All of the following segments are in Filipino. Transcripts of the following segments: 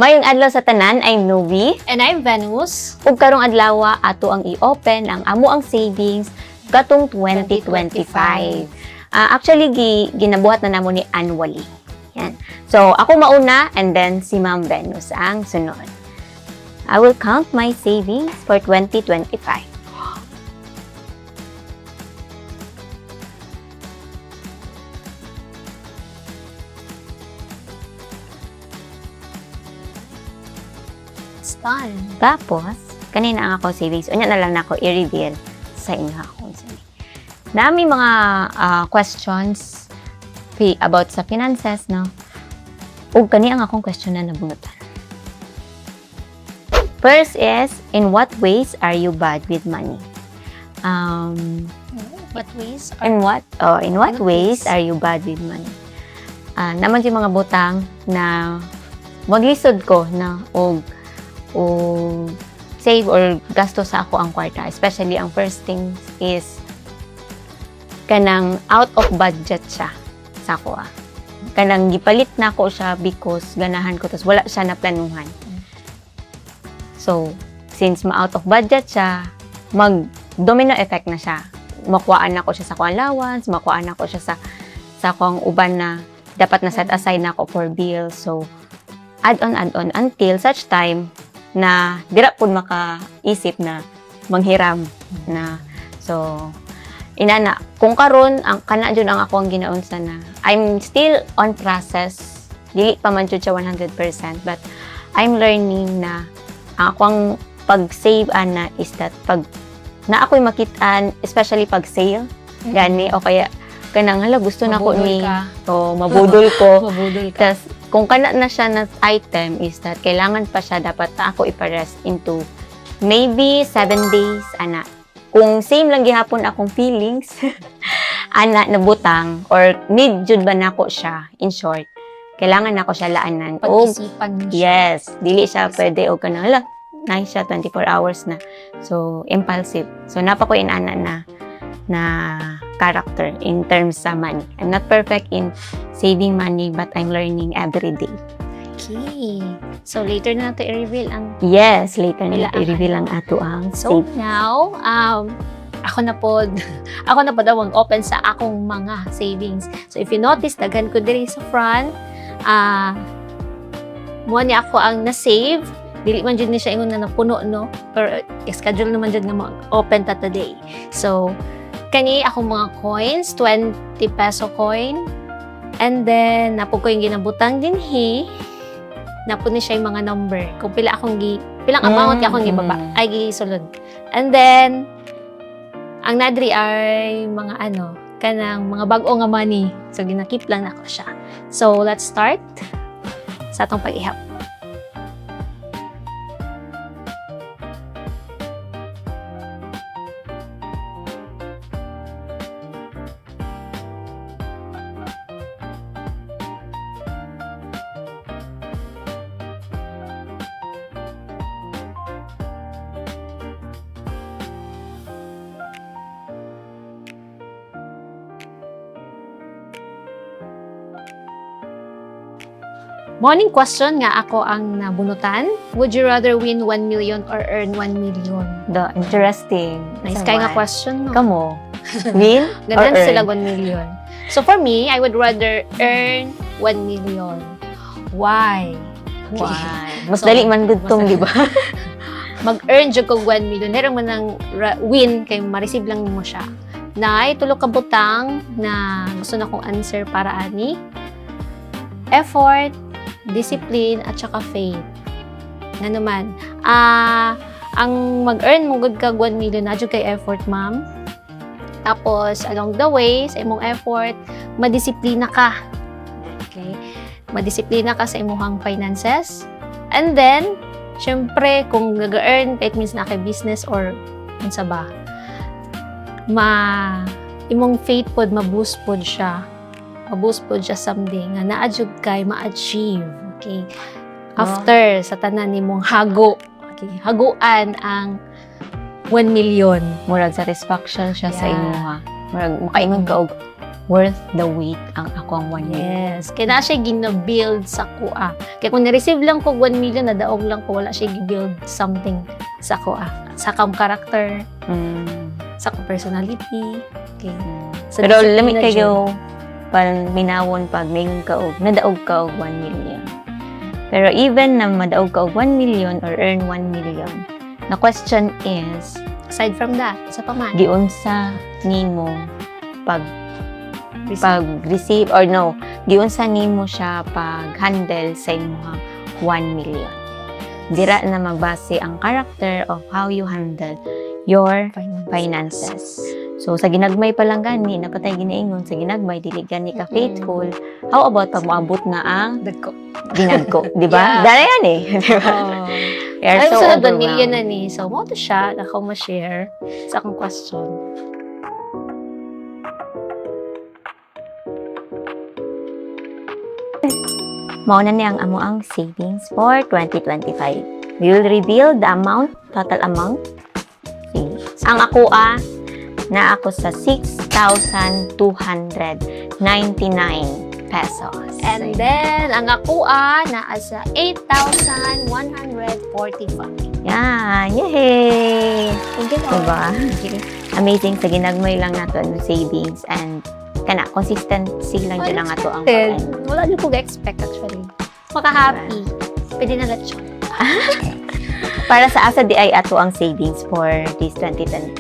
Mayong adlaw sa tanan, I'm Novi. And I'm Venus. Ug karong adlaw ato ang i-open ang amo ang savings katong 2025. Actually ginabuhat na namo ni annually. Yan. So ako mauna and then si Ma'am Venus ang sunod. I will count my savings for 2025. It's done. Tapos, kanina ang ako savings, unya na lang na ako i-reveal sa inyo akong savings. Nami mga questions about sa finances, no? Ug kani ang akong question na nabunutan. First is, in what ways are you bad with money? What ways? In what ways are you bad with money? Naman yung mga butang na maglisod ko na og save or gasto sa ako ang kwarta. Especially, ang first thing is kanang out of budget siya sa ako. Kanang gipalit na ko siya because ganahan ko, tapos wala siya na planuhan. So, since ma-out of budget siya, mag-domino effect na siya. Makuhaan na ko siya sa akong allowance, makuhaan na ko siya sa akong uban na dapat na set aside na ako for bills. So, add on until such time na dira pud makaisip na manghiram na. So, inana, kung karon ang kana jud ang ako ang ginaunsa na, I'm still on process. Dili pa man jud siya 100%, but I'm learning na ang akong pag-save ana is that pag na ako'y makitaan, especially pag sale, gani o kaya kanang hala gusto na ko ni mabudol ko. Mabudol ka. Tas kung kana na siya na item is that kailangan pa siya dapat na ako iparest into maybe 7 days ana. Kung same lang gihapon akong feelings ana nabutang or need jud ba nako siya, in short kailangan nako siya laanan og Pag-isipan mo siya. yes, dili siya pwede og kanang hala nice siya 24 hours na. So impulsive. So napa ko inana na character in terms sa money. I'm not perfect in saving money, but I'm learning every day. Okay. So, later na natin i-reveal ang... Yes, later na Ilaan. i-reveal ang ato ang So, save. now, ako na po daw ang open sa akong mga savings. So, if you notice, daghan ko diri sa front, mo ni ako ang na-save. Dili man dyan ni siya ingon na napuno, no? Pero, schedule naman dyan nga open ta today. So, kani akong mga coins, 20 peso coin. And then, napo ko yung ginabutang din napo ni siya yung mga number. Kung pilang amount akong gibaba, ay gisulod. And then, ang nadri ay mga kanang mga bag-o nga money. So, ginakip lang na ako siya. So, let's start sa atong pag-ihap. Morning question nga ako ang nabunutan. Would you rather win 1 million or earn 1 million? The interesting. Nice kaya nga question, no? Kamo, win or Ganahan earn? sila 1 million. So for me, I would rather earn 1 million. Why? Why? Mas So, dali man gud tong, mas- di ba? Mag-earn jud kog 1 million. Pero man ang win kay ma-receive lang nimo siya. Na tulo ka butang na gusto na kong answer para ani. Effort, discipline, at saka faith. Nga naman, ang mag-earn mo good kag 1 million na jud kay effort, ma'am. Tapos, along the way, sa imong effort, madisiplina ka. Okay? Madisiplina ka sa imong finances. And then, syempre, kung nag-earn, it means na kay business or unsa ba, imong faith pod, ma-boost pod siya. Ma-boost pod siya someday nga na-achieve kay ma-achieve. Okay? After, sa tanan nimong hago. Okay? Haguan ang 1 million. Murag satisfaction siya sa Yeah. imo ha. Murag makaingon ka og worth the wait ang ako ang 1 million. Yes. Kaya na siya gina-build sa kuha. Kaya kung na-receive lang ko 1 million, nadaog lang ko, wala siya gi-build something sa kuha. Sa kang character, sa kang personality. Okay. Sa Pero discipline lamig na kayo, parang minawon pag ngayon ka og nadaog ka og 1 million. Pero even na madaog ka og 1 million or earn 1 million, the question is, dyan. Aside from that, sa paman. giunsa nimo pag-receive or no, giunsa nimo siya pag-handle sa imong 1 million. Dira na magbase ang character of how you handle your finances. So, sa ginagmay pa lang gani, napatay ginaingon, sa ginagmay, dili gani ka faithful. How about pag maabot na ang Dagko. ginagko? Di ba? Yeah. Dara yan eh. Di ba? We are Ay, so so, 1 million na overwhelmed. ni. So, mo to siya, ako ma-share sa akong question. Mauna niya ang amo ang savings for 2025. We will reveal the amount, total amount. Savings. Ang ako na ako sa 6,299 pesos. And then, ang ako naa sa 8,145. Yan! Yay! Thank you, Lord. Diba? Amazing sa ginagmay lang nato ang savings and kana consistency lang dyan lang ato ang Unexpected. Wala niyo ko ga-expect actually. Maka-happy. Pwede na lang siya. para sa asa di ay ato ang savings for this 2020.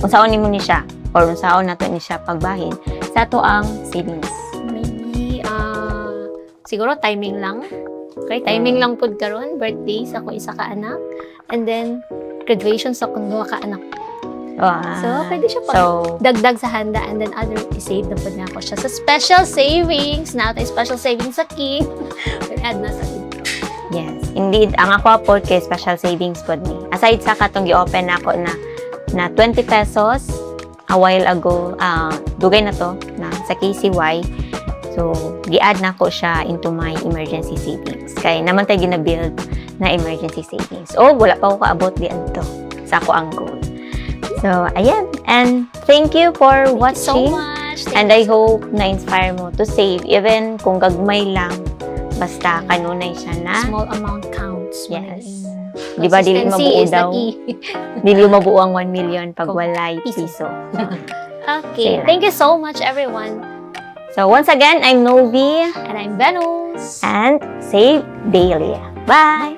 Kung saan nimo ni siya or kung saan nato ni siya pagbahin sa ato ang savings. Maybe, siguro timing lang. Okay, timing lang pud karon, birthday sa akong isa ka anak. And then, graduation sa akong duha ka anak. Wow. So, pwede siya pag So, dagdag sa handa and then other i-save na pud na ako siya sa special savings. Na ito special savings sa King. Add na sa ito. yes. Indeed, ang ako po kay special savings po ni. Aside sa katong gi-open ako na 20 pesos a while ago, dugay na to na sa KCY. So, gi-add na ko siya into my emergency savings. Kaya naman tayo gina-build na emergency savings. Oh, wala pa ako kaabot di to sa ako ang goal. So, ayan. And thank you for So watching. much. And I hope na-inspire mo to save even kung gagmay lang. Basta kanunay siya na. Small amount counts. Yes. Di ba, dili Consistency mabuo is the daw? key. Dili mabuo ang 1 million pag Kung walay piso. piso. Okay. Same. Thank you so much, everyone. So once again, I'm Novi And I'm Venus. and save daily. Bye!